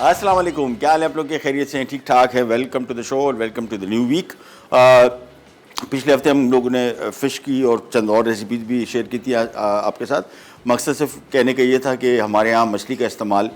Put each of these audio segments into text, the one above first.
अस्सलाम वालेकुम, क्या हाल है आप लोग के? खैरियत से हैं? ठीक ठाक है। वेलकम टू द शो और welcome to the new week. पिछले हफ्ते हम लोगों ने फ़िश की और चंद और रेसिपीज़ भी शेयर की थी आपके साथ। मकसद सिर्फ कहने का ये था कि हमारे यहाँ मछली का इस्तेमाल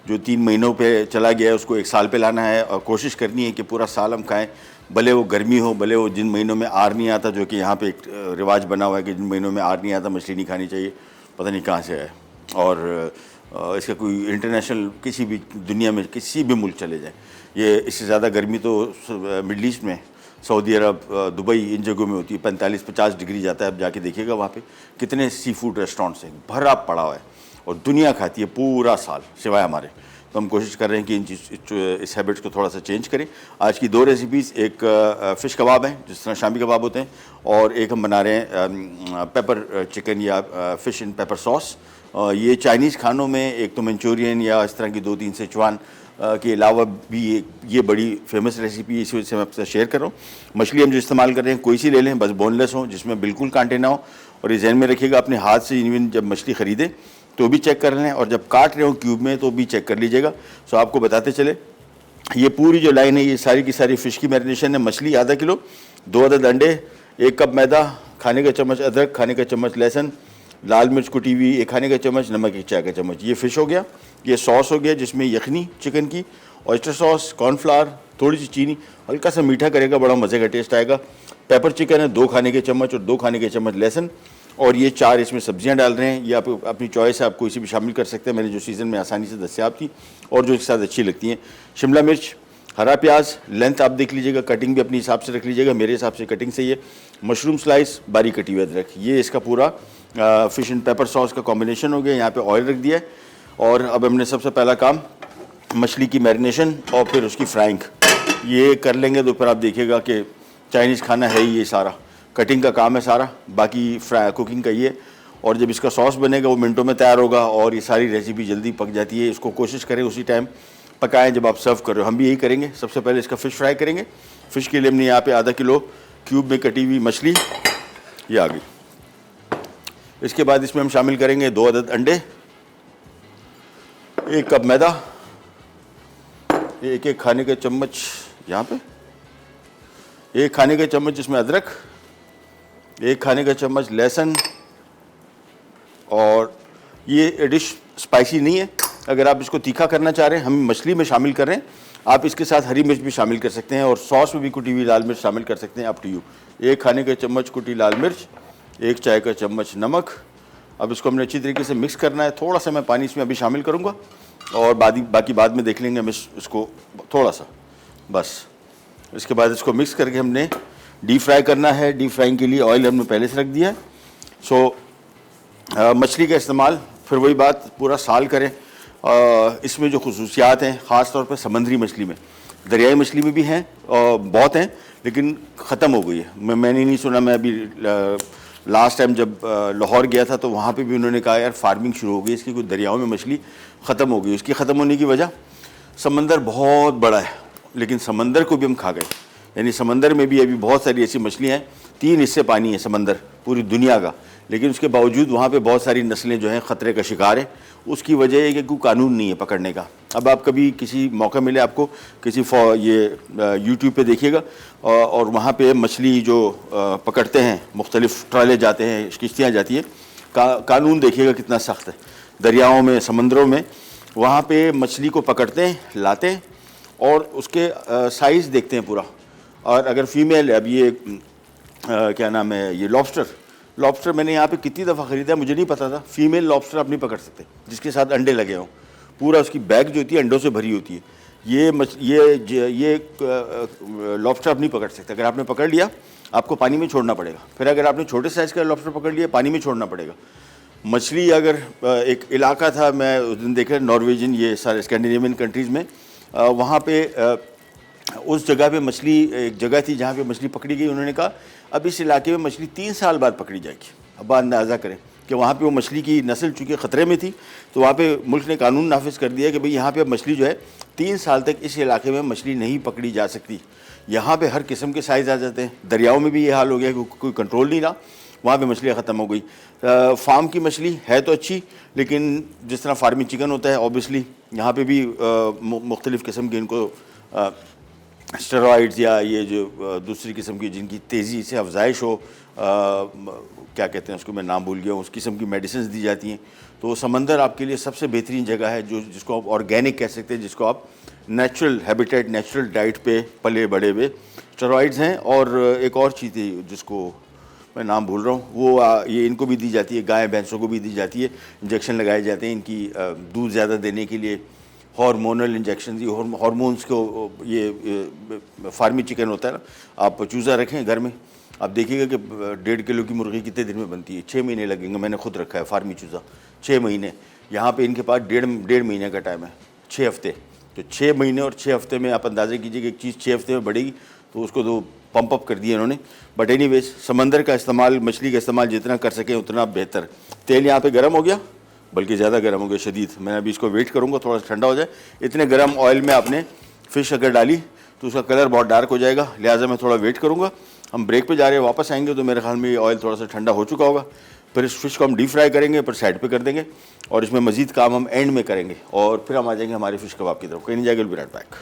जो 3 महीनों पे चला गया है उसको 1 साल पे लाना है और कोशिश करनी है कि पूरा साल हम खाएं, भले वो गर्मी हो, भले वो जिन महीनों में आर नहीं आता, जो कि यहाँ पे एक रिवाज बना हुआ है कि जिन महीनों में आर नहीं आता मछली नहीं खानी चाहिए, पता नहीं कहाँ से है। और इसका कोई इंटरनेशनल किसी भी दुनिया में किसी भी मुल्क चले जाए, ये इससे ज़्यादा गर्मी तो मिडल ईस्ट में, सऊदी अरब, दुबई, इन जगहों में होती है। 45-50 डिग्री जाता है। अब जाके देखिएगा वहाँ पे कितने सी फूड रेस्टोरेंट्स हैं, भरा पड़ा हुआ है और दुनिया खाती है पूरा साल सिवाय हमारे। तो हम कोशिश कर रहे हैं कि इस हैबिट्स को थोड़ा सा चेंज करें। आज की 2 रेसिपीज़, एक फ़िश कबाब है जिस तरह शामी कबाब होते हैं, और एक हम बना रहे हैं पेपर चिकन या फ़िश इन पेपर सॉस। ये चाइनीज़ खानों में एक तो मंचूरियन या इस तरह की 2-3 सेचवान के अलावा भी ये बड़ी फेमस रेसिपी है, इसी वजह से मैं आपसे शेयर कर रहा हूँ। मछली हम जो इस्तेमाल कर रहे हैं कोई सी ले लें, बस बोनलेस हो, जिसमें बिल्कुल कांटे ना हो। और ये ज़हन में रखिएगा, अपने हाथ से इवन जब मछली ख़रीदें तो भी चेक कर लें, और जब काट रहे हो क्यूब में तो भी चेक कर लीजिएगा। सो आपको बताते चले, ये पूरी जो लाइन है ये सारी की सारी फ़िश की मैरिनेशन है। मछली आधा किलो, 2 अदद अंडे, 1 कप मैदा, खाने का चम्मच अदरक, खाने का चम्मच लहसुन, लाल मिर्च कुटी हुई 1 खाने का चम्मच, नमक 1 चाय का चम्मच। ये फ़िश हो गया। ये सॉस हो गया जिसमें यखनी चिकन की, ऑयस्टर सॉस, कॉर्नफ्लावर, थोड़ी सी चीनी, हल्का सा मीठा करेगा, बड़ा मज़े का टेस्ट आएगा। पेपर चिकन है 2 खाने के चम्मच और 2 खाने के चम्मच लहसुन, और ये 4 इसमें सब्जियां डाल रहे हैं। ये आप अपनी चॉइस है, आप कोई सी भी शामिल कर सकते हैं। मैंने जो सीज़न में आसानी से दस्तियाब थी और जो इसके साथ अच्छी लगती हैं, शिमला मिर्च, हरा प्याज, लेंथ आप देख लीजिएगा, कटिंग भी अपने हिसाब से रख लीजिएगा, मेरे हिसाब से कटिंग सही है। मशरूम स्लाइस, बारीक कटी हुई अदरक। ये इसका पूरा फ़िश एंड पेपर सॉस का कॉम्बिनेशन हो गया। यहाँ पे ऑयल रख दिया है और अब हमने सबसे पहला काम मछली की मैरिनेशन और फिर उसकी फ्राइंग ये कर लेंगे। तो फिर आप देखिएगा कि चाइनीज़ खाना है ही ये सारा, कटिंग का काम है सारा, बाकी फ्राई कुकिंग का ये। और जब इसका सॉस बनेगा वो मिनटों में तैयार होगा और ये सारी रेसिपी जल्दी पक जाती है। इसको कोशिश करें उसी टाइम पकाएं जब आप सर्व कर रहे हो। हम भी यही करेंगे। सबसे पहले इसका फ़िश फ्राई करेंगे। फ़िश के लिए हमने यहाँ पे आधा किलो क्यूब में कटी हुई मछली ये आ गई। इसके बाद इसमें हम शामिल करेंगे 2 अदद अंडे, 1 कप मैदा, 1 खाने का चम्मच यहाँ पे, 1 खाने का चम्मच इसमें अदरक, 1 खाने का चम्मच लहसुन। और ये डिश स्पाइसी नहीं है, अगर आप इसको तीखा करना चाह रहे हैं, हम मछली में शामिल कर रहे हैं, आप इसके साथ हरी मिर्च भी शामिल कर सकते हैं और सॉस में भी कुटी हुई लाल मिर्च शामिल कर सकते हैं, अप टू यू। 1 खाने का चम्मच कुटी लाल मिर्च, 1 चाय का चम्मच नमक। अब इसको हमने अच्छी तरीके से मिक्स करना है। थोड़ा सा मैं पानी इसमें अभी शामिल करूँगा और बाकी बाद में देख लेंगे हम इसको थोड़ा सा, बस। इसके बाद इसको मिक्स करके हमने डीप फ्राई करना है। डीप फ्राइंग के लिए ऑयल हमने पहले से रख दिया है। सो मछली का इस्तेमाल फिर वही बात पूरा साल करें। इसमें जो खुसूसियात हैं ख़ास तौर पे समुद्री मछली में, दरियाई मछली में भी हैं और बहुत हैं, लेकिन ख़त्म हो गई है। मैंने नहीं सुना, मैं अभी लास्ट टाइम जब लाहौर गया था तो वहाँ पे भी उन्होंने कहा यार फार्मिंग शुरू हो गई इसकी, कुछ दरियाओं में मछली ख़त्म हो गई। उसकी ख़त्म होने की वजह, समंदर बहुत बड़ा है लेकिन समंदर को भी हम खा गए। यानी समंदर में भी अभी बहुत सारी ऐसी मछलियाँ हैं, 3 हिस्से पानी है समंदर पूरी दुनिया का, लेकिन उसके बावजूद वहाँ पे बहुत सारी नस्लें जो हैं ख़तरे का शिकार है। उसकी वजह है कि कोई कानून नहीं है पकड़ने का। अब आप कभी किसी मौका मिले आपको किसी ये यूट्यूब पे देखिएगा और वहाँ पे मछली जो पकड़ते हैं, मुख्तलिफ़ ट्राले जाते हैं, किश्तियाँ जाती हैं, कानून देखिएगा कितना सख्त है। दरियाओं में, समंदरों में वहाँ पे मछली को पकड़ते हैं, लाते हैं और उसके साइज़ देखते हैं पूरा। और अगर फीमेल, अब ये क्या नाम है, ये लॉबस्टर मैंने यहाँ पे कितनी दफ़ा ख़रीदा है मुझे नहीं पता था। फीमेल लॉबस्टर आप नहीं पकड़ सकते जिसके साथ अंडे लगे हों, पूरा उसकी बैग जो होती है अंडों से भरी होती है। ये लॉबस्टर आप नहीं पकड़ सकते। अगर आपने पकड़ लिया आपको पानी में छोड़ना पड़ेगा, फिर अगर आपने छोटे साइज़ का लॉबस्टर पकड़ लिया पानी में छोड़ना पड़ेगा। मछली अगर एक इलाका था, मैं उस दिन देखा नॉर्वेजियन, ये सारे स्कैंडिनेवियन कंट्रीज़ में, वहाँ पे उस जगह पे मछली, एक जगह थी जहाँ पे मछली पकड़ी गई। उन्होंने कहा अब इस इलाके में मछली 3 साल बाद पकड़ी जाएगी। अब अंदाज़ा करें कि वहाँ पे वो मछली की नस्ल चूँकि ख़तरे में थी, तो वहाँ पे मुल्क ने कानून नाफिज कर दिया कि भाई यहाँ पे मछली जो है 3 साल तक इस इलाके में मछली नहीं पकड़ी जा सकती। यहाँ पे हर किस्म के साइज़ आ जाते हैं। दरियाओं में भी ये हाल हो गया कि कोई कंट्रोल नहीं रहा। वहाँ पे मछलियाँ ख़त्म हो गई। फार्म की मछली है तो अच्छी, लेकिन जिस तरह फार्मी चिकन होता है ऑब्वियसली यहाँ पे भी मुख्तलिफ़ किस्म के इनको स्टेरॉइड्स या ये जो दूसरी किस्म की जिनकी तेज़ी से अफजाइश हो, क्या कहते हैं उसको, मैं नाम भूल गया हूँ, उस किस्म की मेडिसिन दी जाती हैं। तो समंदर आपके लिए सबसे बेहतरीन जगह है जो जिसको आप ऑर्गेनिक कह सकते हैं, जिसको आप नेचुरल हैबिटेट, नेचुरल डाइट पे पले बड़े हुए। स्टेरॉइड्स हैं और एक और चीज़ थी जिसको मैं नाम भूल रहा हूँ, वो ये इनको भी दी जाती है, गाय भैंसों को भी दी जाती है, इंजेक्शन लगाए जाते हैं इनकी दूध ज़्यादा देने के लिए, हार्मोनल इंजेक्शन, ये हार्मोन्स को, ये फार्मी चिकन होता है ना, आप चूज़ा रखें घर में, आप देखिएगा कि 1.5 किलो की मुर्गी कितने दिन में बनती है। 6 महीने लगेंगे, मैंने खुद रखा है फार्मी चूज़ा, 6 महीने। यहाँ पे इनके पास डेढ़ महीने का टाइम है, 6 हफ्ते। तो 6 महीने और 6 हफ्ते में आप अंदाज़ा कीजिए कि एक चीज़ 6 हफ्ते में बढ़ेगी, तो उसको तो पंप अप कर दिया इन्होंने। बट एनीवेज, समंदर का इस्तेमाल, मछली का इस्तेमाल जितना कर सकें उतना बेहतर। तेल यहाँ पे गर्म हो गया, बल्कि ज़्यादा गर्म हो गया, शदीद। मैं अभी इसको वेट करूँगा थोड़ा सा ठंडा हो जाए। इतने गर्म ऑयल में आपने फ़िश अगर डाली तो उसका कलर बहुत डार्क हो जाएगा, लिहाजा मैं थोड़ा वेट करूँगा। हम ब्रेक पे जा रहे हैं, वापस आएंगे तो मेरे ख्याल में ये ऑयल थोड़ा सा ठंडा हो चुका होगा। फिर इस फिश को हम डीप फ्राई करेंगे, फिर साइड पे कर देंगे और इसमें मज़ीद काम हम एंड में करेंगे और फिर हम आ जाएंगे हमारे फ़िश कबाब की तरफ। कहीं नहीं जाएगा, will B right back.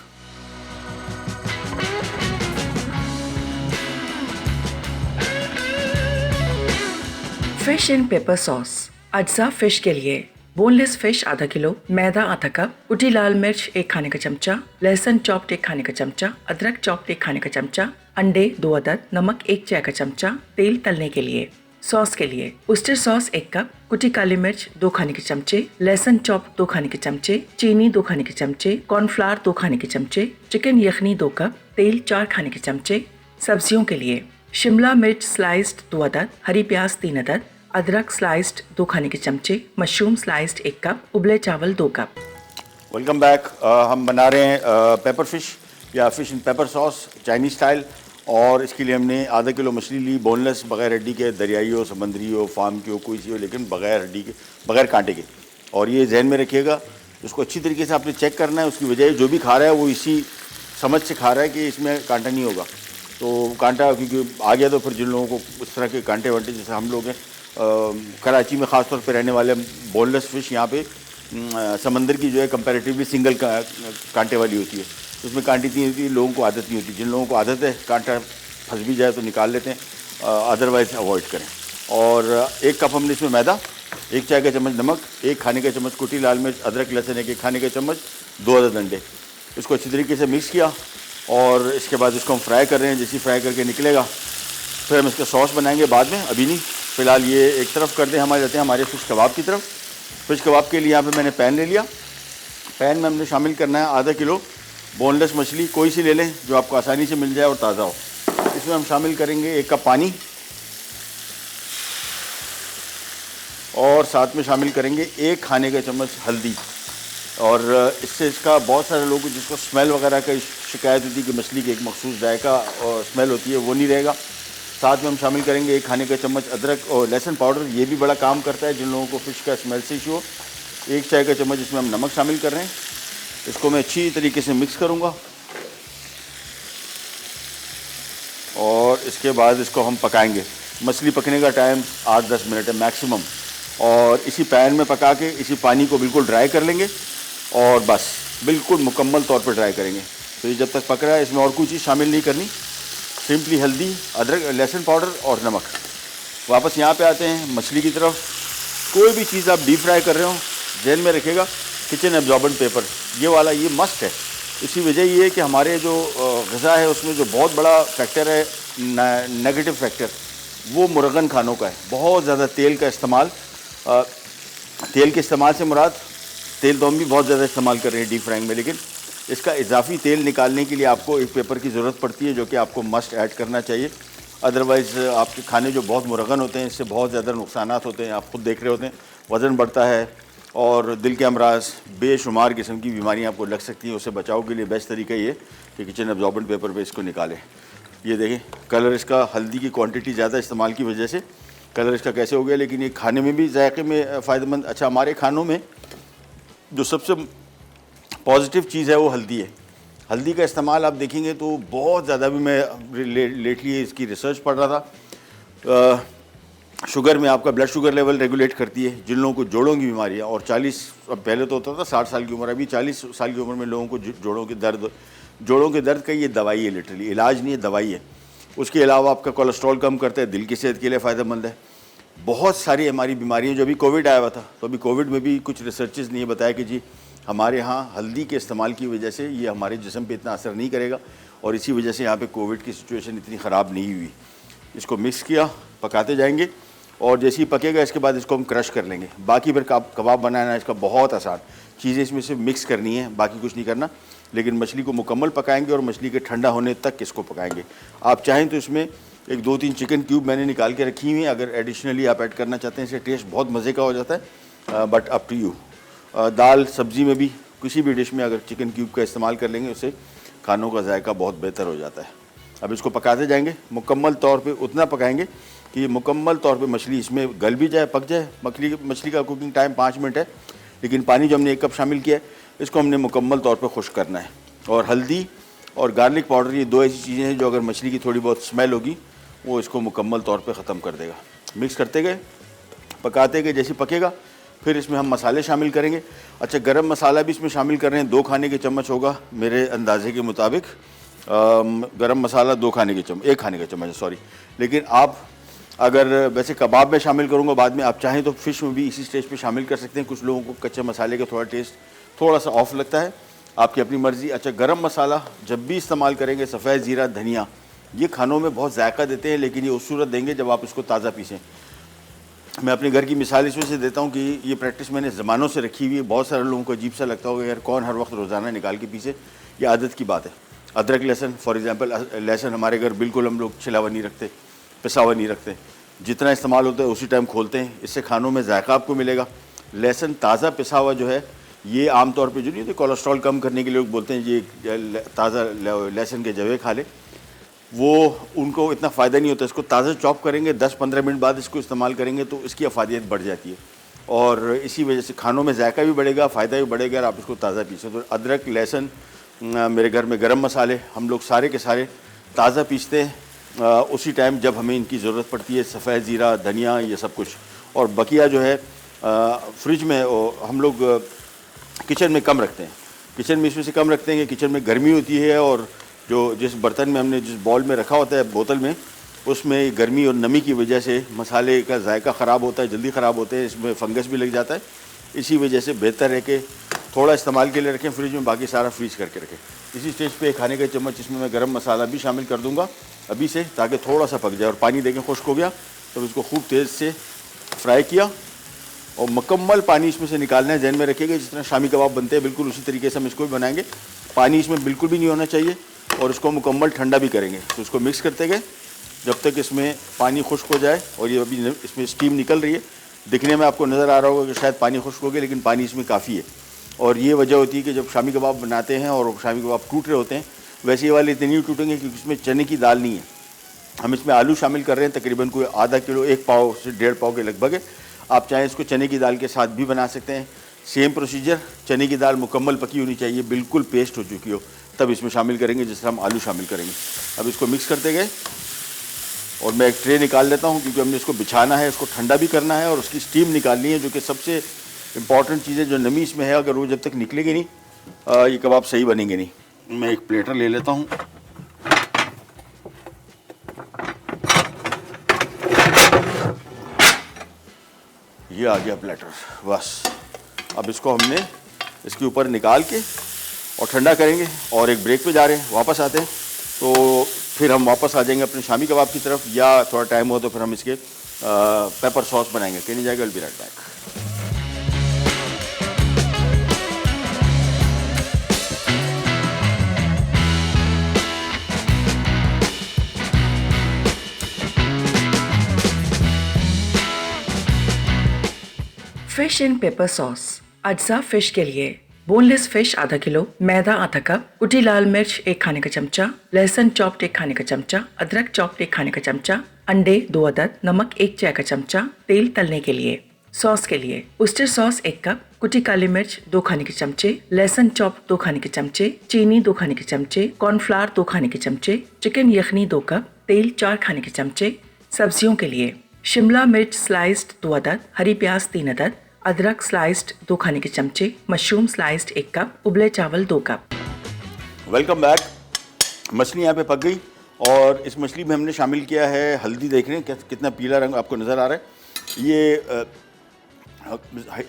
Fish in paper sauce. अज्जा फिश के लिए बोनलेस फिश आधा किलो, मैदा आधा कप, कुटी लाल मिर्च 1 खाने का चमचा, लहसुन चॉप्ड 1 खाने का चमचा, अदरक चॉप्ड 1 खाने का चमचा, अंडे 2 अदद, नमक 1 चाय का चमचा, तेल तलने के लिए। सॉस के लिए उस्टर सॉस 1 कप, कुटी काली मिर्च 2 खाने के चमचे, लहसुन चॉप्ड 2 खाने के चमचे, चीनी 2 खाने के चमचे, कॉर्नफ्लावर 2 खाने के चमचे, चिकन यखनी 2 कप, तेल 4 खाने के चमचे। सब्जियों के लिए शिमला मिर्च स्लाइस्ड 2 अदद, हरी प्याज 3 अदद, अदरक स्लाइस्ड 2 खाने के चमचे, मशरूम स्लाइस्ड 1 कप, उबले चावल 2 कप। Welcome back. हम बना रहे हैं पेपर फिश या fish in paper sauce, Chinese style. और इसके लिए हमने आधा किलो मछली ली, बोनलेस, बगैर हड्डी के, दरियाई हो, समंदरी हो, फार्म की हो, कोई सी हो, लेकिन बगैर हड्डी के, बगैर कांटे के। और ये जहन में रखिएगा, उसको अच्छी तरीके से आपने चेक करना है। उसकी वजह जो भी खा रहा है वो इसी समझ से खा रहा है कि इसमें कांटा नहीं होगा। तो कांटा क्योंकि आ गया तो फिर जिन लोगों को उस तरह के कांटे वांटे, जैसे हम लोग हैं कराची में ख़ास तौर पे रहने वाले, बोनलेस फ़िश यहाँ पे समंदर की जो है कंपैरेटिवली सिंगल कांटे वाली होती है, उसमें कांटे नहीं होती, लोगों को आदत नहीं होती। जिन लोगों को आदत है कांटा फंस भी जाए तो निकाल लेते हैं, अदरवाइज़ अवॉइड करें। और 1 कप हमने इसमें मैदा, 1 चाय का चम्मच नमक, 1 खाने का चम्मच कुटी लाल मिर्च, अदरक लहसुन 1 खाने का चम्मच, 2 अदद अंडे। इसको अच्छी तरीके से मिक्स किया और इसके बाद इसको हम फ्राई कर रहे हैं। जैसे फ्राई करके निकलेगा फिर हम इसका सॉस बनाएंगे बाद में, अभी नहीं। फ़िलहाल ये एक तरफ कर दें, हमारे जाते हैं हमारे फ़िश कबाब की तरफ। फ़िश कबाब के लिए यहाँ पे मैंने पैन ले लिया। पैन में हमने शामिल करना है आधा किलो बोनलेस मछली, कोई सी ले लें जो आपको आसानी से मिल जाए और ताज़ा हो। इसमें हम शामिल करेंगे 1 कप पानी और साथ में शामिल करेंगे 1 खाने का चम्मच हल्दी। और इससे इसका बहुत सारे लोग जिसको स्मेल वगैरह का शिकायत होती है कि मछली की एक मखसूस जायका और स्मेल होती है, वो नहीं रहेगा। साथ में हम शामिल करेंगे 1 खाने का चम्मच अदरक और लहसुन पाउडर, ये भी बड़ा काम करता है जिन लोगों को फ़िश का स्मेल से इशू हो। 1 चाय का चम्मच इसमें हम नमक शामिल कर रहे हैं। इसको मैं अच्छी तरीके से मिक्स करूँगा और इसके बाद इसको हम पकाएंगे। मछली पकने का टाइम 8-10 मिनट है मैक्सिमम। और इसी पैन में पका के इसी पानी को बिल्कुल ड्राई कर लेंगे और बस बिल्कुल मुकम्मल तौर पर ड्राई करेंगे। तो ये जब तक पक रहा है इसमें और कोई चीज़ शामिल नहीं करनी, सिंपली हल्दी, अदरक, लहसुन पाउडर और नमक। वापस यहाँ पे आते हैं मछली की तरफ। कोई भी चीज़ आप डीप फ्राई कर रहे हो, जहन में रखिएगा किचन एब्जॉर्बेंट पेपर ये वाला, ये मस्ट है। इसी वजह ये है कि हमारे जो ग़िज़ा है उसमें जो बहुत बड़ा फैक्टर है, नेगेटिव फैक्टर, वो मुर्गन खानों का है। बहुत ज़्यादा तेल का इस्तेमाल, तेल के इस्तेमाल से मुराद, तेल तो हम भी बहुत ज़्यादा इस्तेमाल कर रहे हैं डीप फ्राइंग में, लेकिन इसका इजाफी तेल निकालने के लिए आपको एक पेपर की ज़रूरत पड़ती है जो कि आपको मस्ट ऐड करना चाहिए। अदरवाइज़ आपके खाने जो बहुत मुरगन होते हैं इससे बहुत ज़्यादा नुकसानात होते हैं। आप खुद देख रहे होते हैं, वज़न बढ़ता है और दिल के अमराज, बेशुमार किस्म की बीमारियाँ आपको लग सकती हैं। उससे बचाव के लिए बेस्ट तरीका ये कि किचन एब्जॉर्बेंट पेपर पे इसको निकालें। ये देखें कलर इसका, हल्दी की क्वांटिटी ज़्यादा इस्तेमाल की वजह से कलर इसका कैसे हो गया, लेकिन ये खाने में भी जायके में फ़ायदेमंद। अच्छा, हमारे खानों में जो सबसे पॉजिटिव चीज़ है वो हल्दी है। हल्दी का इस्तेमाल आप देखेंगे तो बहुत ज़्यादा, भी मैं लेटली इसकी रिसर्च पढ़ रहा था, शुगर में आपका ब्लड शुगर लेवल रेगुलेट करती है। जिन लोगों को जोड़ों की बीमारी है, और 40, अब पहले तो होता था 60 साल की उम्र, अभी 40 साल की उम्र में लोगों को जोड़ों के दर्द का ये दवाई है, लिटरली इलाज नहीं है, दवाई है। उसके अलावा आपका कोलेस्ट्रॉल कम करता है, दिल की सेहत के लिए फ़ायदेमंद है। बहुत सारी हमारी बीमारियाँ, जो अभी कोविड आया हुआ था, तो अभी कोविड में भी कुछ रिसर्चेस ने बताया कि जी हमारे यहाँ हल्दी के इस्तेमाल की वजह से ये हमारे जिस्म पे इतना असर नहीं करेगा, और इसी वजह से यहाँ पे कोविड की सिचुएशन इतनी ख़राब नहीं हुई। इसको मिक्स किया, पकाते जाएंगे, और जैसे ही पकेगा इसके बाद इसको हम क्रश कर लेंगे। बाकी फिर कबाब बनाना है इसका बहुत आसान, चीज़ें इसमें सिर्फ मिक्स करनी है, बाकी कुछ नहीं करना। लेकिन मछली को मुकम्मल पकाएंगे और मछली के ठंडा होने तक इसको पकाएंगे। आप चाहें तो इसमें एक 2-3 चिकन क्यूब मैंने निकाल के रखी हुई हैं, अगर एडिशनली आप ऐड करना चाहते हैं, इससे टेस्ट बहुत मज़े का हो जाता है, बट अप टू यू। दाल सब्ज़ी में भी, किसी भी डिश में अगर चिकन क्यूब का इस्तेमाल कर लेंगे, उससे खानों का जायका बहुत बेहतर हो जाता है। अब इसको पकाते जाएंगे, मुकम्मल तौर पे उतना पकाएंगे कि ये मुकम्मल तौर पे मछली इसमें गल भी जाए, पक जाए। मछली का कुकिंग टाइम 5 मिनट है, लेकिन पानी जो हमने 1 कप शामिल किया है, इसको हमने मुकम्मल तौर पे खुश्क करना है। और हल्दी और गार्लिक पाउडर, ये 2 ऐसी चीज़ें हैं जो अगर मछली की थोड़ी बहुत स्मेल होगी वो इसको मुकम्मल तौर पे ख़त्म कर देगा। मिक्स करते गए, पकाते गए, जैसे पकेगा फिर इसमें हम मसाले शामिल करेंगे। अच्छा, गरम मसाला भी इसमें शामिल कर रहे हैं, 2 खाने के चम्मच होगा मेरे अंदाजे के मुताबिक। गरम मसाला 1 खाने का चम्मच, सॉरी। लेकिन आप अगर वैसे कबाब में शामिल करूँगा बाद में, आप चाहें तो फ़िश में भी इसी स्टेज पे शामिल कर सकते हैं। कुछ लोगों को कच्चे मसाले का थोड़ा टेस्ट थोड़ा सा ऑफ लगता है, आपकी अपनी मर्ज़ी। अच्छा, गरम मसाला जब भी इस्तेमाल करेंगे, सफ़ेद ज़ीरा, धनिया, ये खानों में बहुत जायका देते हैं, लेकिन ये उस सूरत देंगे जब आप इसको ताज़ा पीसें। मैं अपने घर की मिसाल इसमें से देता हूँ कि ये प्रैक्टिस मैंने ज़मानों से रखी हुई है। बहुत सारे लोगों को अजीब सा लगता होगा, यार कौन हर वक्त रोज़ाना निकाल के पीसे, ये आदत की बात है। अदरक लहसुन, फॉर एग्ज़ाम्पल, लहसुन हमारे घर बिल्कुल हम लोग छिला हुआ नहीं रखते, पिसा हुआ नहीं रखते, जितना इस्तेमाल होता है उसी टाइम खोलते हैं। इससे खानों में जायका आपको मिलेगा। लहसुन ताज़ा पिसा हुआ जो है, ये आमतौर पे जो नहीं होते, कोलेस्ट्रॉल कम करने के लिए लोग बोलते हैं ये ताज़ा लहसुन के जवे खा ले, वो उनको इतना फ़ायदा नहीं होता। इसको ताज़ा चॉप करेंगे, 10-15 मिनट बाद इसको इस्तेमाल करेंगे तो इसकी अफादियत बढ़ जाती है, और इसी वजह से खानों में जायका भी बढ़ेगा, फ़ायदा भी बढ़ेगा, और आप इसको ताज़ा पीसें। तो अदरक, लहसुन, मेरे घर में गरम मसाले हम लोग सारे के सारे ताज़ा पीसते हैं उसी टाइम जब हमें इनकी ज़रूरत पड़ती है। सफ़ेद ज़ीरा, धनिया, ये सब कुछ। और बकिया जो है फ्रिज में हम लोग किचन में कम रखते हैं। किचन में इसमें से कम रखते हैं कि किचन में गर्मी होती है, और जो जिस बर्तन में हमने जिस बॉल में रखा होता है, बोतल में, उसमें गर्मी और नमी की वजह से मसाले का जायका ख़राब होता है, जल्दी ख़राब होते हैं, इसमें फंगस भी लग जाता है। इसी वजह से बेहतर है कि थोड़ा इस्तेमाल के लिए रखें फ्रिज में, बाकी सारा फ्रीज करके रखें। इसी स्टेज पे खाने का चम्मच इसमें मैं गरम मसाला भी शामिल कर दूंगा अभी से, ताकि थोड़ा सा पक जाए। और पानी देखें खुश्क हो गया, तो इसको खूब तेज़ से फ्राई किया, और मुकम्मल पानी इसमें से निकालना है। जहन में रखिएगा, जिस तरह शामी कबाब बनते हैं बिल्कुल उसी तरीके से हम इसको भी बनाएंगे। पानी इसमें बिल्कुल भी नहीं होना चाहिए, और इसको मुकम्मल ठंडा भी करेंगे। तो इसको मिक्स करते गए जब तक इसमें पानी खुश्क हो जाए। और ये अभी इसमें स्टीम निकल रही है, दिखने में आपको नज़र आ रहा होगा कि शायद पानी खुश्क हो गया, लेकिन पानी इसमें काफ़ी है। और ये वजह होती है कि जब शामी कबाब बनाते हैं और शामी कबाब टूट रहे होते हैं, वैसे ये वाले इतने नहीं टूटेंगे क्योंकि इसमें चने की दाल नहीं है। हम इसमें आलू शामिल कर रहे हैं, तकरीबन कोई आधा किलो, 1 पाव से 1.5 पाव के लगभग है। आप चाहें इसको चने की दाल के साथ भी बना सकते हैं। सेम प्रोसीजर, चने की दाल मुकम्मल पकी होनी चाहिए, बिल्कुल पेस्ट हो चुकी हो, तब इसमें शामिल करेंगे, जिस तरह हम आलू शामिल करेंगे। अब इसको मिक्स करते गए, और मैं एक ट्रे निकाल लेता हूँ क्योंकि हमने इसको बिछाना है, इसको ठंडा भी करना है, और उसकी स्टीम निकालनी है, जो कि सबसे इम्पॉर्टेंट चीज़ है। जो नमी इसमें है, अगर वो जब तक निकलेगी नहीं, ये कबाब सही बनेंगे नहीं। मैं एक प्लेटर ले लेता हूँ। ये आ गया प्लेटर, बस। अब इसको हमने इसके ऊपर निकाल के और ठंडा करेंगे, और एक ब्रेक पे जा रहे हैं, वापस आते हैं तो फिर हम वापस आ जाएंगे अपने शामी कबाब की तरफ, या थोड़ा टाइम हो तो फिर हम इसके पेपर सॉस बनाएंगे। कहीं नहीं जाएगा, will B right back. Fish in paper sauce. अज्जा फिश के लिए बोनलेस फिश आधा किलो, मैदा आधा कप, कुटी लाल मिर्च 1 खाने का चमचा, लहसुन चॉप्ड 1 खाने का चमचा, अदरक चॉप्ड 1 खाने का चमचा, अंडे 2 अदद, नमक 1 चाय का चमचा। तेल तलने के लिए। सॉस के लिए उस्टर सॉस 1 कप, कुटी काली मिर्च 2 खाने के चमचे, लहसुन चॉप्ड 2 खाने के चमचे, चीनी 2 खाने के चमचे, कॉर्नफ्लावर 2 खाने के चमचे, चिकन यखनी 2 कप, तेल 4 खाने के चमचे। सब्जियों के लिए शिमला मिर्च स्लाइस्ड 2 अदद, हरी प्याज 3 अदद, अदरक स्लाइस्ड 2 खाने के चमचे, मशरूम स्लाइस्ड 1 कप, उबले चावल 2 कप। Welcome back. मछली यहाँ पे पक गई और इस मछली में हमने शामिल किया है हल्दी। देख रहे हैं कितना पीला रंग आपको नज़र आ रहा है। ये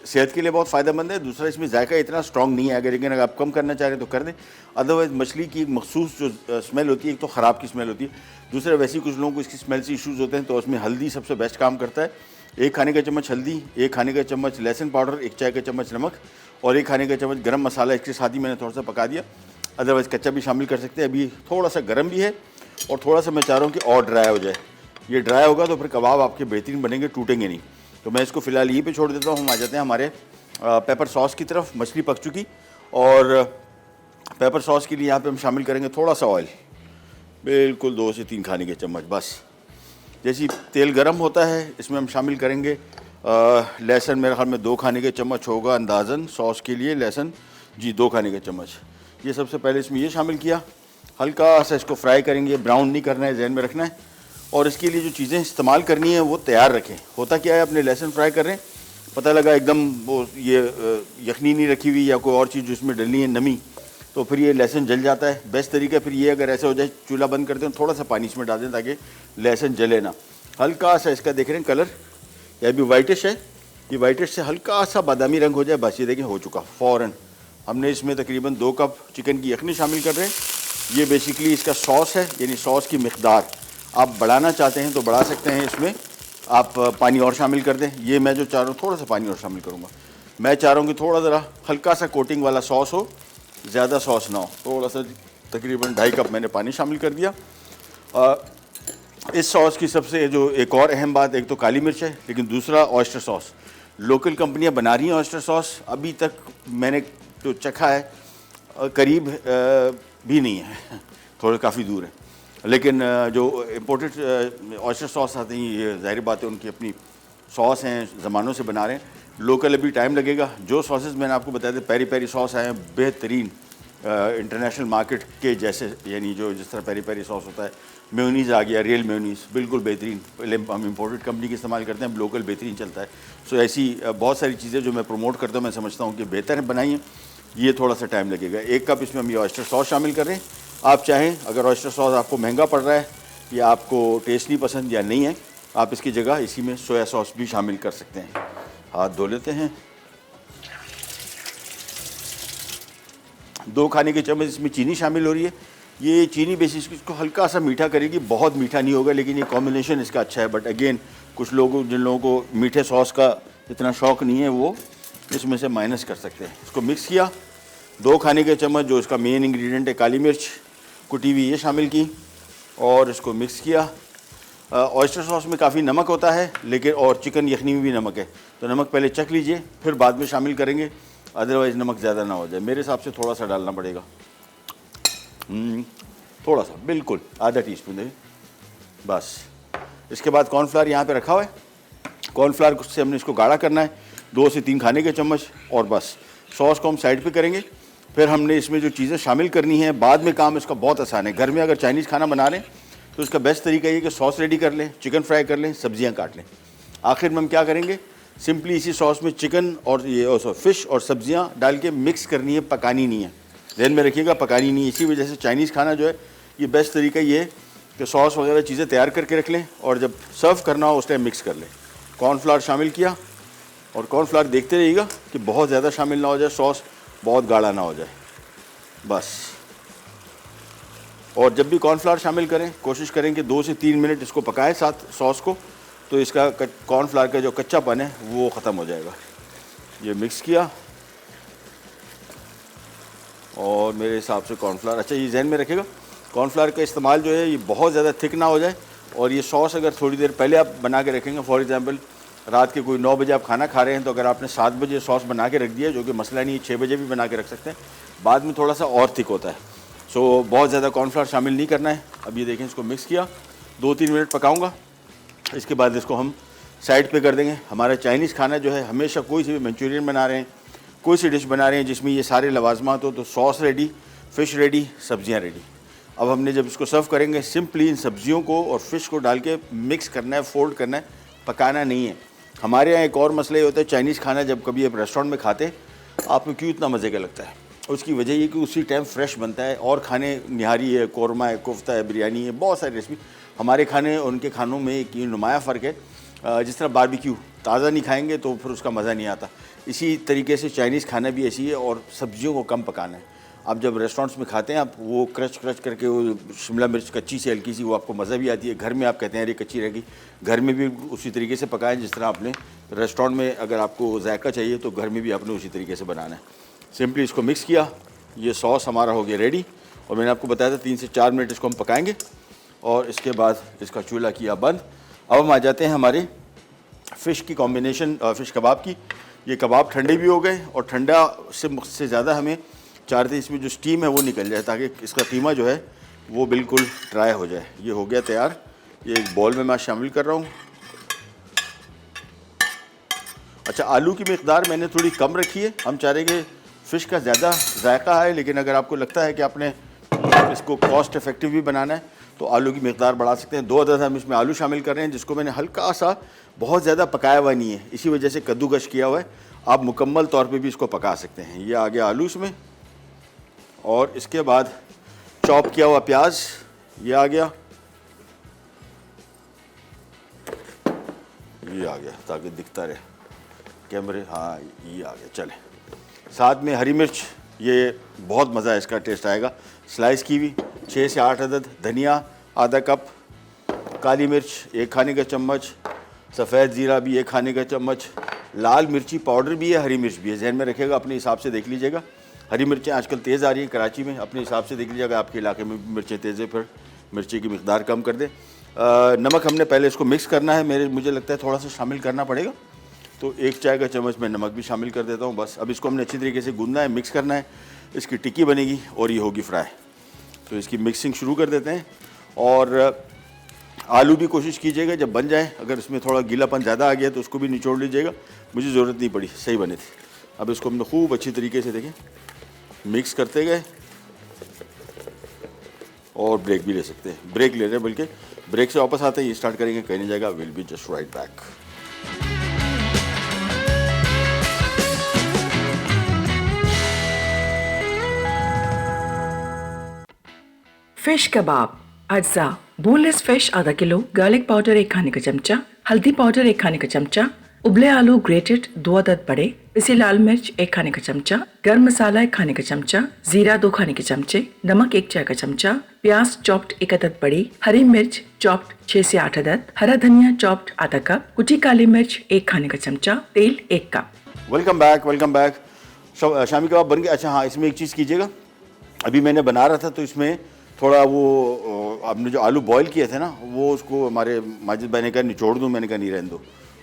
सेहत के लिए बहुत फ़ायदेमंद है। दूसरा, इसमें जायका इतना स्ट्रॉन्ग नहीं है, अगर आप कम करना चाह रहे हैं तो कर दें। अदरवाइज़ मछली की एक मखसूस जो स्मेल होती है, एक तो ख़राब की स्मेल होती है, दूसरा वैसे ही कुछ लोगों को इसकी स्मेल से इश्यूज़ होते हैं, तो उसमें हल्दी सबसे बेस्ट काम करता है। 1 खाने का चम्मच हल्दी, 1 खाने का चम्मच लहसुन पाउडर, 1 चाय का चम्मच नमक और 1 खाने का चम्मच गरम मसाला। इसके साथ ही मैंने थोड़ा सा पका दिया। अदरवाइज़ कच्चा भी शामिल कर सकते हैं। अभी थोड़ा सा गर्म भी है और थोड़ा सा मैं चाह रहा हूँ कि और ड्राई हो जाए। ये ड्राई होगा तो फिर कबाब आपके बेहतरीन बनेंगे, टूटेंगे नहीं। तो मैं इसको फ़िलहाल यहीं पे छोड़ देता हूँ। हम आ जाते हैं हमारे पेपर सॉस की तरफ। मछली पक चुकी और पेपर सॉस के लिए यहाँ पे हम शामिल करेंगे थोड़ा सा ऑयल, बिल्कुल 2 से 3 खाने के चम्मच बस। जैसे ही तेल गर्म होता है इसमें हम शामिल करेंगे लहसुन। मेरे ख्याल में 2 खाने के चम्मच होगा अंदाज़न सॉस के लिए लहसुन, जी 2 खाने के चम्मच। ये सबसे पहले इसमें ये शामिल किया, हल्का सा इसको फ्राई करेंगे, ब्राउन नहीं करना है, जहन में रखना है। और इसके लिए जो चीज़ें इस्तेमाल करनी है वो तैयार रखें। होता क्या है, अपने लहसुन फ्राई कर रहे हैं, पता लगा एकदम वो ये यखनी नहीं रखी हुई या कोई और चीज़ जिसमें डलनी है नमी, तो फिर ये लहसुन जल जाता है। बेस्ट तरीका फिर ये, अगर ऐसा हो जाए चूल्हा बंद कर दें, थोड़ा सा पानी इसमें डाल दें ताकि लहसुन जले ना। हल्का सा इसका देख रहे हैं कलर, यह भी वाइटिश है, ये वाइटिश से हल्का सा बादामी रंग हो जाए बस। ये देखें हो चुका फ़ौरन। हमने इसमें तकरीबन 2 कप चिकन की यखनी शामिल कर रहे हैं। ये बेसिकली इसका सॉस है, यानी सॉस की मिक़दार आप बढ़ाना चाहते हैं तो बढ़ा सकते हैं। इसमें आप पानी और शामिल कर दें। ये मैं जो चाह रहा हूँ थोड़ा सा पानी और शामिल करूँगा। मैं चाह रहा हूँ कि थोड़ा ज़रा हल्का सा कोटिंग वाला सॉस हो, ज़्यादा सॉस ना हो। थोड़ा सा तकरीबन 2.5 कप मैंने पानी शामिल कर दिया। इस सॉस की सबसे जो एक और अहम बात, एक तो काली मिर्च है, लेकिन दूसरा ऑयस्टर सॉस। लोकल कंपनियाँ बना रही हैं ऑयस्टर सॉस, अभी तक मैंने जो चखा है करीब भी नहीं है, थोड़े काफ़ी दूर है। लेकिन जो इम्पोर्टेड ऑयस्टर सॉस आते हैं, ये ज़ाहिर बात है उनकी अपनी सॉस हैं, ज़मानों से बना रहे हैं। लोकल अभी टाइम लगेगा। जो सॉसेस मैंने आपको बताया था, पेरी पेरी सॉस आए हैं, बेहतरीन इंटरनेशनल मार्केट के जैसे, यानी जो जिस तरह पेरी पेरी सॉस होता है। मेयोनीज़ आ गया, रियल मेयोनीज़, बिल्कुल बेहतरीन। पहले हम इम्पोर्टेड कंपनी की इस्तेमाल करते हैं, अब लोकल बेहतरीन चलता है। सो ऐसी बहुत सारी चीज़ें जो मैं प्रमोट करता हूँ, मैं समझता हूँ कि बेहतर बनाई हैं। ये थोड़ा सा टाइम लगेगा। 1 कप इसमें हम ये ऑयस्टर सॉस शामिल कर रहे हैं। आप चाहें, अगर ऑयस्टर सॉस आपको महंगा पड़ रहा है या आपको टेस्ट नहीं पसंद या नहीं है, आप इसकी जगह इसी में सोया सॉस भी शामिल कर सकते हैं। हाथ धो लेते हैं। 2 खाने के चम्मच इसमें चीनी शामिल हो रही है। ये चीनी बेसिस इसको हल्का सा मीठा करेगी, बहुत मीठा नहीं होगा, लेकिन ये कॉम्बिनेशन इसका अच्छा है। बट अगेन कुछ लोगों जिन लोगों को मीठे सॉस का इतना शौक़ नहीं है, वो इसमें से माइनस कर सकते हैं। इसको मिक्स किया। 2 खाने के चम्मच जो इसका मेन इंग्रेडिएंट है काली मिर्च कुटी हुई, ये शामिल की और इसको मिक्स किया। ऑयस्टर सॉस में काफ़ी नमक होता है, लेकिन और चिकन यखनी में भी नमक है, तो नमक पहले चख लीजिए, फिर बाद में शामिल करेंगे, अदरवाइज़ नमक ज़्यादा ना हो जाए। मेरे हिसाब से थोड़ा सा डालना पड़ेगा, थोड़ा सा, बिल्कुल आधा टीस्पून दें बस। इसके बाद कॉर्नफ्लावर यहाँ पे रखा हुआ है। कॉर्नफ्लावर से हमने इसको गाढ़ा करना है, 2 से 3 खाने के चम्मच, और बस सॉस को हम साइड पे करेंगे। फिर हमने इसमें जो चीज़ें शामिल करनी है, बाद में काम इसका बहुत आसान है। घर में अगर चाइनीज़ खाना बना रहे हैं तो इसका बेस्ट तरीका ये कि सॉस रेडी कर लें, चिकन फ्राई कर लें, सब्जियां काट लें। आखिर में हम क्या करेंगे, सिंपली इसी सॉस में चिकन और ये फ़िश और सब्जियां डाल के मिक्स करनी है, पकानी नहीं है। ध्यान में रखिएगा, पकानी नहीं है। इसी वजह से चाइनीज़ खाना जो है, ये बेस्ट तरीका ये है कि सॉस वगैरह चीज़ें तैयार करके रख लें और जब सर्व करना हो उस टाइम मिक्स कर लें। कॉर्नफ्लावर शामिल किया और कॉर्नफ्लावर देखते रहिएगा कि बहुत ज़्यादा शामिल ना हो जाए, सॉस बहुत गाढ़ा ना हो जाए बस। और जब भी कॉर्नफ्लावर शामिल करें, कोशिश करें कि 2 से 3 मिनट इसको पकाएं साथ सॉस को, तो इसका कॉर्नफ्लावर का जो कच्चापन है वो ख़त्म हो जाएगा। ये मिक्स किया और मेरे हिसाब से कॉर्नफ्लावर, अच्छा ये जहन में रखिएगा, कॉर्नफ्लावर का इस्तेमाल जो है ये बहुत ज़्यादा थिक ना हो जाए। और ये सॉस अगर थोड़ी देर पहले आप बना के रखेंगे, फॉर एग्ज़ाम्पल रात के कोई 9 बजे आप खाना खा रहे हैं, तो अगर आपने 7 बजे सॉस बना के रख दिया, जो कि मसला नहीं है, 6 बजे भी बना के रख सकते हैं, बाद में थोड़ा सा और थिक होता है। सो बहुत ज़्यादा कॉर्नफ्लावर शामिल नहीं करना है। अब ये देखें, इसको मिक्स किया, 2-3 मिनट पकाऊंगा, इसके बाद इसको हम साइड पे कर देंगे। हमारा चाइनीज़ खाना जो है, हमेशा कोई सी भी मंचूरियन बना रहे हैं, कोई सी डिश बना रहे हैं जिसमें ये सारे लवाजमात हो, तो सॉस रेडी, फ़िश रेडी, सब्जियां रेडी। अब हमने जब इसको सर्व करेंगे, सिंपली इन सब्जियों को और फ़िश को डाल के मिक्स करना है, फोल्ड करना है, पकाना नहीं है। हमारे यहाँ एक और मसला ये होता है, चाइनीज़ खाना जब कभी आप रेस्टोरेंट में खाते हैं आपको क्यों इतना मज़े का लगता है, उसकी वजह ये कि उसी टाइम फ्रेश बनता है। और खाने निहारी है, कौरमा है, कोफ्ता है, बिरयानी है, बहुत सारी रेसिपी। हमारे खाने और उनके खानों में एक नुमाया फ़र्क है। जिस तरह बारबेक्यू ताज़ा नहीं खाएंगे तो फिर उसका मज़ा नहीं आता, इसी तरीके से चाइनीज़ खाना भी ऐसी है। और सब्जियों को कम पकाना है। आप जब रेस्टोरेंट्स में खाते हैं आप वो क्रच करके वो शिमला मिर्च कच्ची से हल्की सी, वो आपको मज़ा भी आती है। घर में आप कहते हैं अरे कच्ची रहेगी, घर में भी उसी तरीके से पकाएं जिस तरह आपने रेस्टोरेंट में, अगर आपको जायका चाहिए तो घर में भी आपने उसी तरीके से बनाना है। सिंपली इसको मिक्स किया, ये सॉस हमारा हो गया रेडी। और मैंने आपको बताया था 3 से 4 मिनट इसको हम पकाएंगे और इसके बाद इसका चूल्हा किया बंद। अब हम आ जाते हैं हमारे फ़िश की कॉम्बिनेशन, फ़िश कबाब की। ये कबाब ठंडे भी हो गए और ठंडा से ज़्यादा हमें चाहते हैं इसमें जो स्टीम है वो निकल जाए, ताकि इसका कीमा जो है वो बिल्कुल ड्राई हो जाए। ये हो गया तैयार। ये एक बॉल में मैं शामिल कर रहा हूँ। अच्छा, आलू की मिकदार मैंने थोड़ी कम रखी है। हम चाह रहे हैं कि फ़िश का ज़्यादा जायका है, लेकिन अगर आपको लगता है कि आपने इसको कॉस्ट इफ़ेक्टिव भी बनाना है तो आलू की मिकदार बढ़ा सकते हैं। 2 अदद हम इसमें आलू शामिल कर रहे हैं, जिसको मैंने हल्का सा, बहुत ज़्यादा पकाया हुआ नहीं है, इसी वजह से कद्दूकश किया हुआ है। आप मुकम्मल तौर पे भी इसको पका सकते हैं। ये आ गया आलू इसमें, और इसके बाद चॉप किया हुआ प्याज ये आ गया, ये आ गया ताकि दिखता रहे कैमरे। हाँ, ये आ गया। चले, साथ में हरी मिर्च, ये बहुत मज़ा है, इसका टेस्ट आएगा। स्लाइस की हुई 6 से 8 अदद, धनिया आधा कप, काली मिर्च 1 खाने का चम्मच, सफ़ेद ज़ीरा भी 1 खाने का चम्मच, लाल मिर्ची पाउडर भी है, हरी मिर्च भी है। जहन में रखिएगा, अपने हिसाब से देख लीजिएगा। हरी मिर्चें आजकल तेज़ आ रही हैं कराची में, अपने हिसाब से देख लीजिएगा। आपके इलाके में मिर्चें तेज़ है, फिर मिर्ची की मिकदार कम कर दें। नमक हमने पहले इसको मिक्स करना है, मुझे लगता है थोड़ा सा शामिल करना पड़ेगा, तो 1 चाय का चम्मच मैं नमक भी शामिल कर देता हूँ बस। अब इसको हमने अच्छी तरीके से गूंदना है, मिक्स करना है। इसकी टिक्की बनेगी और ये होगी फ्राई। तो इसकी मिक्सिंग शुरू कर देते हैं। और आलू भी कोशिश कीजिएगा जब बन जाए, अगर इसमें थोड़ा गीलापन ज़्यादा आ गया तो उसको भी निचोड़ लीजिएगा। मुझे ज़रूरत नहीं पड़ी, सही बने थे। अब इसको हमने खूब अच्छी तरीके से देखें मिक्स करते गए, और ब्रेक भी ले सकते हैं, ब्रेक ले रहे हैं, बल्कि ब्रेक से वापस आते हैं, ये स्टार्ट करेंगे, कहीं नहीं जाएगा। Will be just right back. Fish kebab अज्जा, बोनलेस फिश आधा किलो, गार्लिक पाउडर 1 खाने का चमचा, हल्दी पाउडर 1 खाने का चमचा, उबले आलू ग्रेटेड 2 अदद बड़े, पिसी लाल मिर्च 1 खाने का चमचा, गर्म मसाला 1 खाने का चमचा, जीरा 2 खाने के चमचे, नमक 1 चाय का चमचा, प्याज चॉप्ड 1 अदद बड़ी, हरी मिर्च चॉप्ड 6 से 8 अदद, हरा धनिया चॉप्ड आधा कप, कुटी काली मिर्च 1 खाने का चमचा, तेल 1 कप। Welcome back, welcome back. Shami kebab बन गया। अच्छा हाँ, इसमें एक चीज़ कीजिएगा, अभी मैंने बना रहा था तो इसमें थोड़ा वो आपने जो आलू बॉईल किए थे ना, वो उसको हमारे माजिद भाई ने कहा निचोड़ दूँ, मैंने कहा नहीं रहने दो।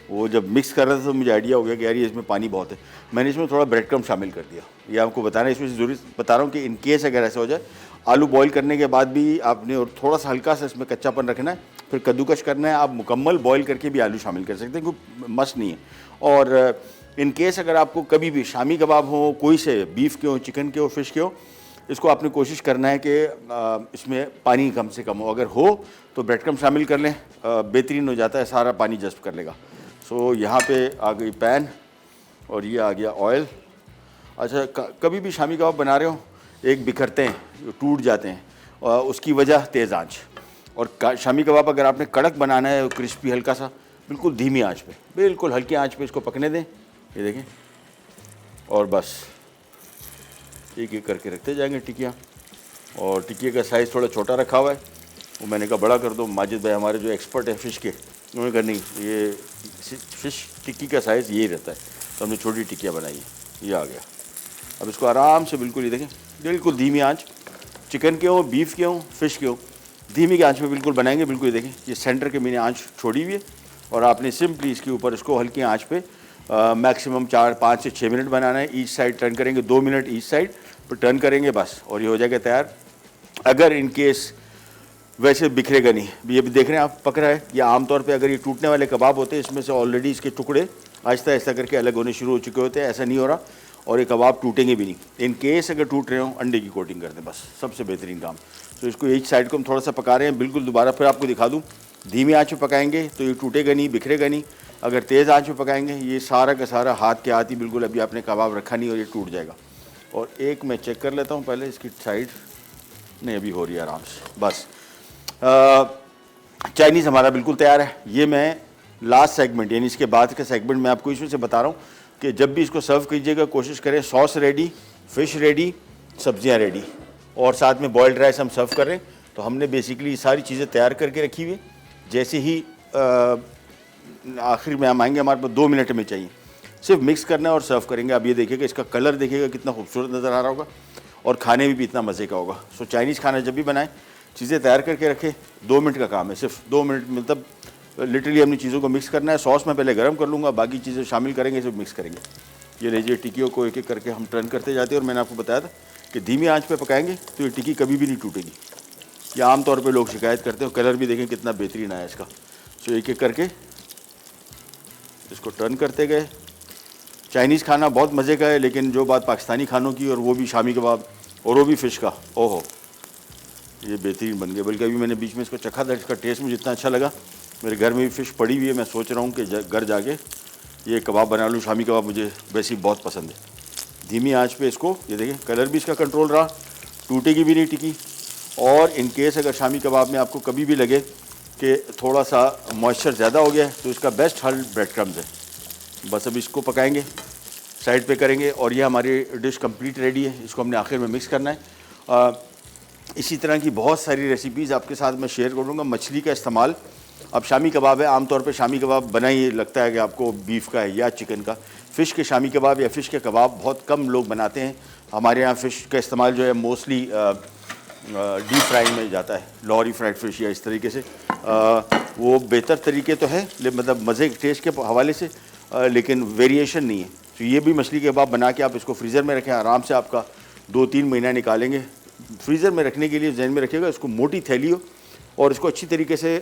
वो जब मिक्स कर रहा था तो मुझे आइडिया हो गया कि यार ये इसमें पानी बहुत है, मैंने इसमें थोड़ा ब्रेड क्रम्ब शामिल कर दिया। ये आपको बताना है, इसमें से ज़रूरी बता रहा हूँ कि इन केस अगर ऐसा हो जाए, आलू बॉईल करने के बाद भी आपने और थोड़ा सा हल्का सा इसमें कच्चापन रखना है, फिर कद्दूकश करना है। आप मुकम्मल बॉईल करके भी आलू शामिल कर सकते हैं, कोई मस्ट नहीं है। और इन केस अगर आपको कभी भी शामी कबाब हो, कोई से बीफ के हो, चिकन के हो, फ़िश के हो, इसको आपने कोशिश करना है कि इसमें पानी कम से कम हो। अगर हो तो ब्रेड क्रम्ब शामिल कर लें, बेहतरीन हो जाता है, सारा पानी जज़्ब कर लेगा। सो यहाँ पे आ गई पैन और ये आ गया ऑयल। अच्छा, कभी भी शामी कबाब बना रहे हो, एक बिखरते हैं, टूट जाते हैं, और उसकी वजह तेज़ आंच। और शामी कबाब अगर आपने कड़क बनाना है, क्रिस्पी हल्का सा, बिल्कुल धीमी आंच पे, बिल्कुल हल्की आंच पे इसको पकने दें। ये देखें, और बस एक एक करके रखते जाएंगे टिक्कियाँ। और टिक्की का साइज़ थोड़ा छोटा रखा हुआ है, वो मैंने कहा बड़ा कर दो। माजिद भाई हमारे जो एक्सपर्ट है फ़िश के, उन्होंने कहा नहीं, ये फ़िश टिक्की का साइज़ यही रहता है, तो हमने छोटी टिक्कियाँ बनाई है। ये आ गया। अब इसको आराम से बिल्कुल, ये देखें, बिल्कुल धीमी आंच, चिकन के हो, बीफ के हो, फ़िश के हो, धीमी की आंच पे बिल्कुल बनाएंगे। बिल्कुल ये देखें, ये सेंटर के मैंने आंच छोड़ी हुई है, और आपने सिंपली इसके ऊपर इसको हल्की आंच पे मैक्सिमम 4-5 से 6 मिनट बनाना है। ईच साइड टर्न करेंगे, 2 मिनट ईच साइड पर टर्न करेंगे बस, और ये हो जाएगा तैयार। अगर इन केस वैसे बिखरेगा नहीं, ये भी देख रहे हैं आप, पक रहा है। ये आमतौर पे अगर ये टूटने वाले कबाब होते हैं, इसमें से ऑलरेडी इसके टुकड़े आहिस्ता आहिस्ता करके अलग होने शुरू हो चुके होते हैं, ऐसा नहीं हो रहा, और ये कबाब टूटेंगे भी नहीं। इन केस अगर टूट रहे हो, अंडे की कोटिंग कर दें, बस सबसे बेहतरीन काम। तो इसको एक साइड को हम थोड़ा सा पका रहे हैं, बिल्कुल दोबारा फिर आपको दिखा दूँ, धीमी आंच पे पकाएंगे तो ये टूटेगा नहीं, बिखरेगा नहीं। अगर तेज़ आंच पे पकाएंगे ये सारा का सारा हाथ के हाथ ही बिल्कुल अभी आपने कबाब रखा नहीं और ये टूट जाएगा। और एक मैं चेक कर लेता हूँ पहले इसकी साइड, नहीं अभी हो रही है आराम से। बस चाइनीज़ हमारा बिल्कुल तैयार है। ये मैं लास्ट सेगमेंट यानी इसके बाद का सेगमेंट मैं आपको इसमें से बता रहा हूँ कि जब भी इसको सर्व कीजिएगा कोशिश करें सॉस रेडी, फ़िश रेडी, सब्जियाँ रेडी और साथ में बॉयल्ड राइस हम सर्व कर रहे हैं। तो हमने बेसिकली सारी चीज़ें तैयार करके रखी हुई। जैसे ही आखिर में हम आएंगे हमारे पास 2 मिनट में चाहिए, सिर्फ मिक्स करना है और सर्व करेंगे। अब ये देखिएगा इसका कलर देखिएगा कितना खूबसूरत नज़र आ रहा होगा और खाने में भी इतना मज़े का होगा। सो चाइनीज़ खाना जब भी बनाएं चीज़ें तैयार करके रखें, 2 मिनट का काम है, सिर्फ 2 मिनट मतलब लिटरली हमने चीज़ों को मिक्स करना है। सॉस मैं पहले गर्म कर लूँगा, बाकी चीज़ें शामिल करेंगे, सिर्फ मिक्स करेंगे। ये लीजिए टिक्कियों को एक एक करके हम टर्न करते जाते हैं और मैंने आपको बताया था कि धीमी आंच पे पकाएंगे तो ये टिक्की कभी भी नहीं टूटेगी। ये आमतौर पे लोग शिकायत करते हैं। कलर भी देखें कितना बेहतरीन आया इसका। सो एक एक करके इसको टर्न करते गए। चाइनीज़ खाना बहुत मज़े का है, लेकिन जो बात पाकिस्तानी खानों की और वो भी शामी कबाब और वो भी फ़िश का, ओहो ये बेहतरीन बन गया। बल्कि अभी मैंने बीच में इसको चखा था, इसका टेस्ट मुझे इतना अच्छा लगा। मेरे घर में भी फ़िश पड़ी हुई है, मैं सोच रहा हूँ कि घर जाके ये कबाब बना लूँ। शामी कबाब मुझे वैसे ही बहुत पसंद है। धीमी आंच पे इसको, ये देखें कलर भी इसका कंट्रोल रहा, टूटेगी भी नहीं टिक्की। और इन केस अगर शामी कबाब में आपको कभी भी लगे कि थोड़ा सा मॉइस्चर ज़्यादा हो गया है तो इसका बेस्ट हल ब्रेड क्रम्स है। बस अब इसको पकाएंगे, साइड पे करेंगे और ये हमारी डिश कंप्लीट रेडी है। इसको हमने आखिर में मिक्स करना है। इसी तरह की बहुत सारी रेसिपीज़ आपके साथ मैं शेयर करूँगा। मछली का इस्तेमाल, अब शामी कबाब है, आमतौर पे शामी कबाब बना ही लगता है कि आपको बीफ का है या चिकन का। फ़िश के शामी कबाब या फ़िश के कबाब बहुत कम लोग बनाते हैं। हमारे यहाँ फ़िश का इस्तेमाल जो है मोस्टली डीप फ्राई में जाता है, लॉरी फ्राइड फ़िश या इस तरीके से। वो बेहतर तरीके तो है, मतलब मज़े टेस्ट के हवाले से, लेकिन वेरिएशन नहीं है। तो ये भी मछली के कबाब बना के आप इसको फ्रीज़र में रखें, आराम से आपका 2-3 महीना निकालेंगे। फ्रीज़र में रखने के लिए जहन में रखिएगा इसको मोटी थैली हो और इसको अच्छी तरीके से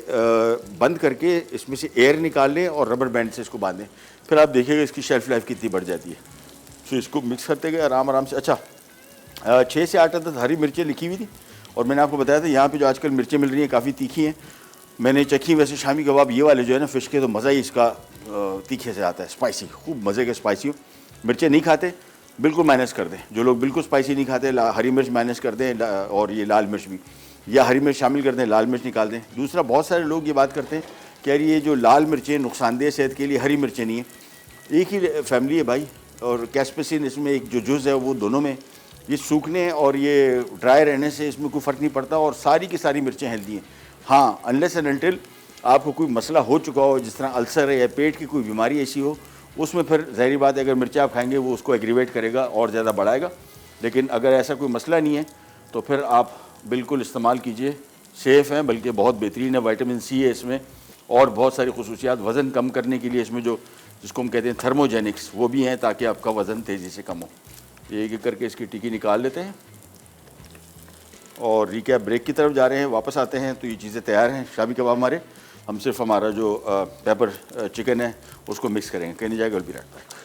बंद करके इसमें से एयर निकाल लें और रबर बैंड से इसको बांधें। फिर आप देखिएगा इसकी शेल्फ़ लाइफ कितनी बढ़ जाती है। तो इसको मिक्स करते गए आराम से। अच्छा 6 से 8 अदद हरी मिर्चें लिखी हुई थी और मैंने आपको बताया था यहाँ पे जो आजकल मिर्चें मिल रही हैं काफ़ी तीखी हैं। मैंने चखी, वैसे शामी कबाब ये वाले जो है ना फ़िश के, तो मज़ा ही इसका तीखे से आता है, स्पाइसी, खूब मज़े के स्पाइसी हो। मिर्चें नहीं खाते बिल्कुल माइनस कर दें। जो लोग बिल्कुल स्पाइसी नहीं खाते हरी मिर्च माइनस कर दें और ये लाल मिर्च भी, या हरी मिर्च शामिल कर दें, लाल मिर्च निकाल दें। दूसरा, बहुत सारे लोग ये बात करते हैं कि यार ये जो लाल मिर्चें नुकसानदेह सेहत के लिए, हरी मिर्चें नहीं है। एक ही फैमिली है भाई, और कैस्पेसिन इसमें एक जो जुज़ है वो दोनों में, ये सूखने और ये ड्राई रहने से इसमें कोई फ़र्क नहीं पड़ता और सारी की सारी मिर्चें हेल्दी हैं। हाँ, अनलेस एंड अनटिल आपको कोई मसला हो चुका हो, जिस तरह अल्सर है या पेट की कोई बीमारी ऐसी हो, उसमें फिर ज़ाहिर बात है अगर मिर्ची आप खाएंगे वो उसको एग्रीवेट करेगा और ज़्यादा बढ़ाएगा। लेकिन अगर ऐसा कोई मसला नहीं है तो फिर आप बिल्कुल इस्तेमाल कीजिए, सेफ़ है, बल्कि बहुत बेहतरीन है। विटामिन सी है इसमें और बहुत सारी खसूसियात वज़न कम करने के लिए इसमें जो जिसको हम कहते हैं थर्मोजेनिक्स, वो भी हैं ताकि आपका वज़न तेज़ी से कम हो। एक एक करके इसकी टिक्की निकाल लेते हैं और रिकैप ब्रेक की तरफ जा रहे हैं। वापस आते हैं तो ये चीज़ें तैयार हैं शामी कबाब हमारे। हम सिर्फ हमारा जो पेपर चिकन है उसको मिक्स करेंगे। कहने जाएगा will B right back.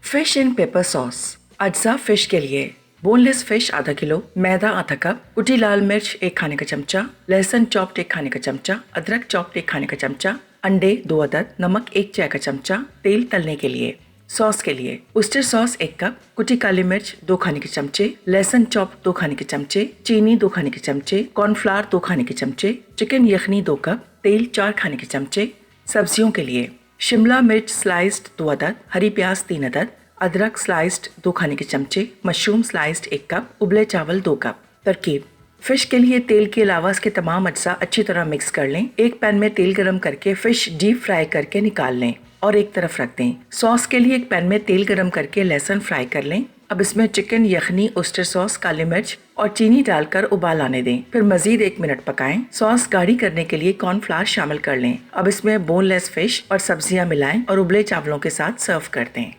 Fish in paper sauce. अज्जा फिश के लिए बोनलेस फिश आधा किलो, मैदा आधा कप, कुटी लाल मिर्च 1 खाने का चमचा, लहसुन चॉप्ड 1 खाने का चमचा, अदरक चॉप्ड 1 खाने का चमचा, अंडे 2 अदद, नमक 1 चाय का चमचा, तेल तलने के लिए। सॉस के लिए उस्टर सॉस 1 कप, कुटी काली मिर्च 2 खाने के चमचे, लहसुन चॉप्ड 2 खाने के चमचे, चीनी 2 खाने के चमचे, कॉर्नफ्लावर 2 खाने के चमचे, चिकन यखनी 2 कप, तेल 4 खाने के चमचे। सब्जियों के लिए शिमला मिर्च स्लाइस्ड 2 अदद, हरी प्याज 3 अदद, अदरक स्लाइस्ड 2 खाने के चमचे, मशरूम स्लाइस्ड 1 कप, उबले चावल 2 कप। तरकीब: फिश के लिए तेल के अलावा इसके तमाम अज्जा अच्छी तरह मिक्स कर लें। एक पैन में तेल गरम करके फिश डीप फ्राई करके निकाल लें और एक तरफ रख दें। सॉस के लिए एक पैन में तेल गरम करके लहसुन फ्राई कर लें। अब इसमें चिकन यखनी, ओस्टर सॉस, काली मिर्च और चीनी डालकर उबाल आने दें। फिर मजीद 1 मिनट पकाएं। सॉस गाढ़ी करने के लिए कॉर्नफ्लावर शामिल कर लें। अब इसमें बोनलेस फिश और सब्जियां मिलाएं और उबले चावलों के साथ सर्व कर दें।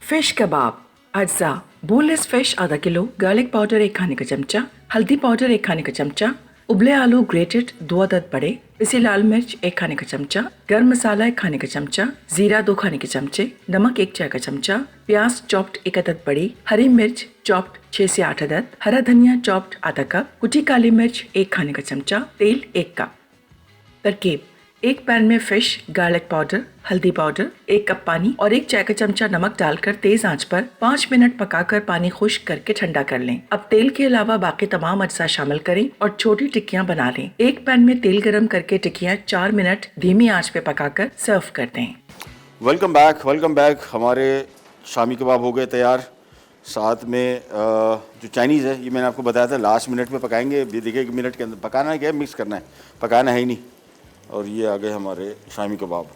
Fish kebab. अज्जा: बोनलेस फिश आधा किलो, गार्लिक पाउडर 1 खाने का चमचा, हल्दी पाउडर 1 खाने का चमचा, उबले आलू ग्रेटेड 2 अदद बड़े, पिसी लाल मिर्च 1 खाने का चमचा, गरम मसाला 1 खाने का चमचा, जीरा 2 खाने के चमचे, नमक 1 चाय का चमचा, प्याज चॉप्ड 1 अदद बड़ी, हरी मिर्च चॉप्ड 6 से 8 अदद, हरा धनिया चॉप्ड आधा कप, कुटी काली मिर्च 1 खाने का चमचा, तेल 1 कप। तरकीब: एक पैन में फिश, गार्लिक पाउडर, हल्दी पाउडर, 1 कप पानी और 1 चाय का चमचा नमक डालकर तेज आंच पर 5 मिनट पकाकर पानी खुश्क करके ठंडा कर लें। अब तेल के अलावा बाकी तमाम अज्जा शामिल करें और छोटी टिक्कियां बना लें। एक पैन में तेल गरम करके टिक्कियां 4 मिनट धीमी आंच पे पकाकर सर्व कर दें। Welcome back. हमारे शामी कबाब हो गए तैयार। साथ में जो चाइनीज़ है ये मैंने आपको बताया था लास्ट मिनट में पकाएंगे। ये देखिए 1 मिनट के अंदर पकाना है, क्या मिक्स करना है, पकाना है ही नहीं। और ये आ गए हमारे शामी कबाब।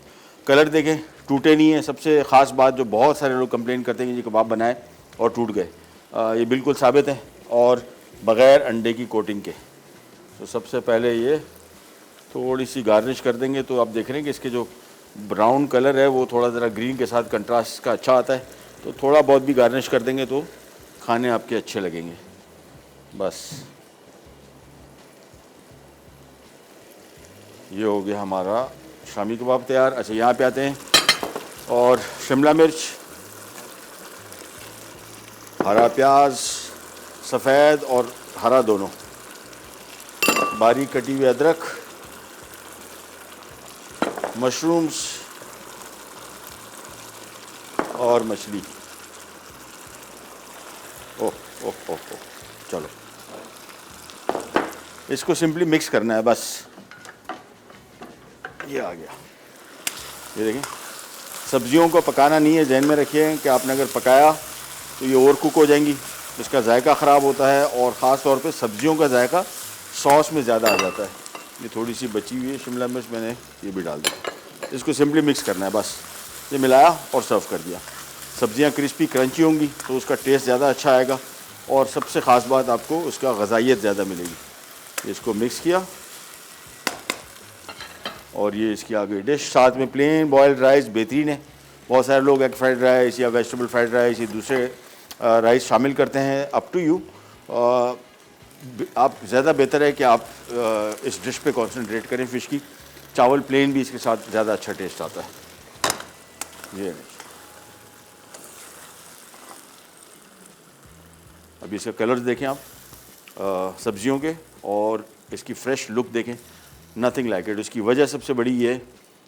कलर देखें, टूटे नहीं है। सबसे ख़ास बात जो बहुत सारे लोग कंप्लेन करते हैं कि ये कबाब बनाए और टूट गए, ये बिल्कुल साबित है और बग़ैर अंडे की कोटिंग के। तो सबसे पहले ये थोड़ी सी गार्निश कर देंगे तो आप देख रहे हैं कि इसके जो ब्राउन कलर है वो थोड़ा ज़रा ग्रीन के साथ कंट्रास्ट का अच्छा आता है। तो थोड़ा बहुत भी गार्निश कर देंगे तो खाने आपके अच्छे लगेंगे। बस ये हो गया हमारा शामी कबाब तैयार। अच्छा, यहाँ पे आते हैं और शिमला मिर्च, हरा प्याज, सफ़ेद और हरा दोनों, बारीक कटी हुई अदरक, मशरूम्स और मछली। ओह ओह ओह ओह, चलो इसको सिंपली मिक्स करना है बस। ये आ गया, ये देखें। सब्जियों को पकाना नहीं है, जहन में रखिए कि आपने अगर पकाया तो ये ओवर कुक हो जाएंगी, इसका जायका ख़राब होता है और ख़ास तौर पे सब्जियों का जायका सॉस में ज़्यादा आ जाता है। ये थोड़ी सी बची हुई है शिमला मिर्च, मैंने ये भी डाल दिया। इसको सिंपली मिक्स करना है बस। ये मिलाया और सर्व कर दिया। सब्जियां क्रिस्पी क्रंची होंगी तो उसका टेस्ट ज़्यादा अच्छा आएगा और सबसे ख़ास बात आपको उसका ग़ज़ाइयत ज़्यादा मिलेगी। इसको मिक्स किया और ये इसकी आ गई डिश। साथ में प्लेन बॉयल्ड राइस बेहतरीन है। बहुत सारे लोग एग फ्राइड राइस या वेजिटेबल फ्राइड राइस या दूसरे राइस शामिल करते हैं, अप टू यू। आप ज़्यादा बेहतर है कि आप इस डिश पे कंसंट्रेट करें फ़िश की। चावल प्लेन भी इसके साथ ज़्यादा अच्छा टेस्ट आता है। ये अभी इसका कलर्स देखें आप सब्जियों के और इसकी फ़्रेश लुक देखें, नथिंग लाइक इट। उसकी वजह सबसे बड़ी ये है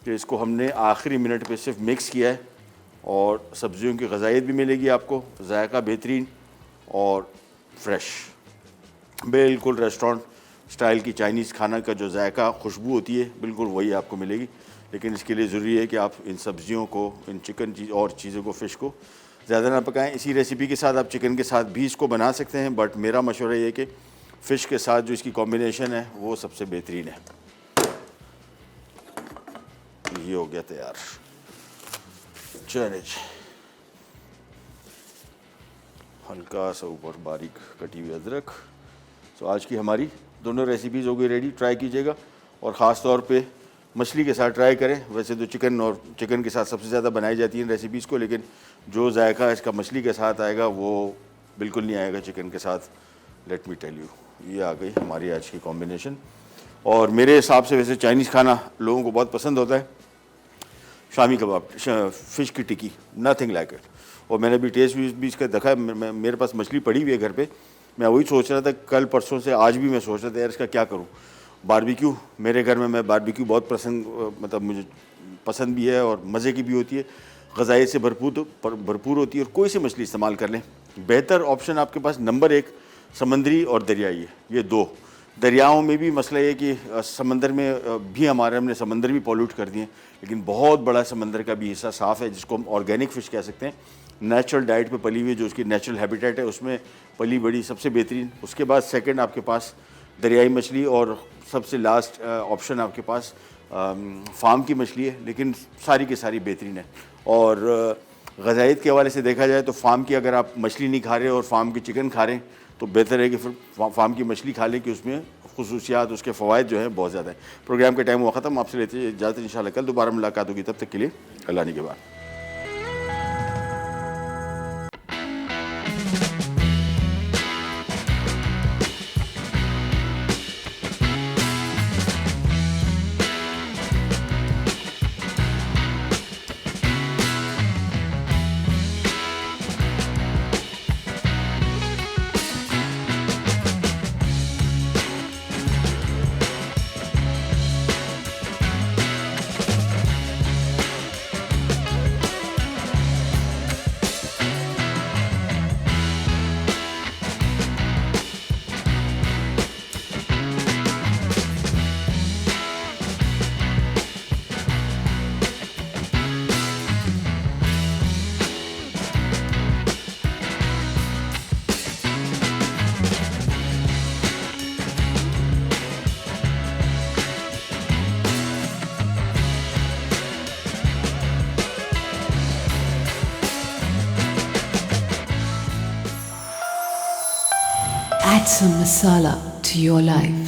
कि इसको हमने आखिरी मिनट पे सिर्फ मिक्स किया है और सब्जियों की ग़ज़ाइयत भी मिलेगी आपको, जायका बेहतरीन और फ्रेश, बिल्कुल रेस्टोरेंट स्टाइल की चाइनीज़ खाना का जो जायका खुशबू होती है बिल्कुल वही आपको मिलेगी। लेकिन इसके लिए ज़रूरी है कि आप इन सब्जियों को, इन चिकन और चीज़ों को, फ़िश को ज़्यादा ना पकाएं। इसी रेसिपी के साथ आप चिकन के साथ भी इसको बना सकते हैं, बट मेरा मशवरा ये है कि फ़िश के साथ जो इसकी कॉम्बिनेशन है वो सबसे बेहतरीन है। ये हो गया तैयार। चलिए, हल्का सा ऊपर बारीक कटी हुई अदरक। तो आज की हमारी दोनों रेसिपीज़ हो गई रेडी। ट्राई कीजिएगा और ख़ास तौर पे मछली के साथ ट्राई करें। वैसे तो चिकन के साथ सबसे ज़्यादा बनाई जाती है इन रेसिपीज़ को, लेकिन जो जायका इसका मछली के साथ आएगा वो बिल्कुल नहीं आएगा चिकन के साथ। लेट मी टेल यू, ये आ गई हमारी आज की कॉम्बिनेशन। और मेरे हिसाब से वैसे चाइनीज़ खाना लोगों को बहुत पसंद होता है। शामी कबाब, फ़िश की टिक्की, नथिंग लाइक इट। और मैंने भी टेस्ट भी इसका देखा। मेरे पास मछली पड़ी हुई है घर पे। मैं वही सोच रहा था कल परसों से, आज भी मैं सोच रहा था यार इसका क्या करूं। बारबेक्यू, मेरे घर में मैं बारबेक्यू बहुत मतलब मुझे पसंद भी है और मज़े की भी होती है, ग़ज़ाइयत से भरपूर होती है। और कोई सी मछली इस्तेमाल कर लें, बेहतर ऑप्शन आपके पास नंबर 1 समंदरी और दरियाई है। ये दो दरियाओं में भी मसला ये कि समंदर में भी हमने समंदर भी पॉल्यूट कर दिए, लेकिन बहुत बड़ा समंदर का भी हिस्सा साफ़ है, जिसको हम ऑर्गेनिक फ़िश कह सकते हैं। नेचुरल डाइट पे पली हुई, जो उसकी नेचुरल हैबिटेट है उसमें पली बड़ी सबसे बेहतरीन। उसके बाद सेकंड आपके पास दरियाई मछली और सबसे लास्ट ऑप्शन आपके पास फार्म की मछली है, लेकिन सारी की सारी बेहतरीन है। और ग़ज़ाइयत के हवाले से देखा जाए तो फार्म की अगर आप मछली नहीं खा रहे और फार्म की चिकन खा रहे हैं तो बेहतर है कि फिर फार्म की मछली खा लें, कि उसमें खुसूसियात, उसके फ़वाइद जो हैं बहुत ज़्यादा है। प्रोग्राम का टाइम हुआ ख़त्म, आपसे लेते इजाज़त। इंशाल्लाह कल दोबारा मुलाकात होगी, तब तक के लिए अल्लाह ने के बाद। Add some masala to your life.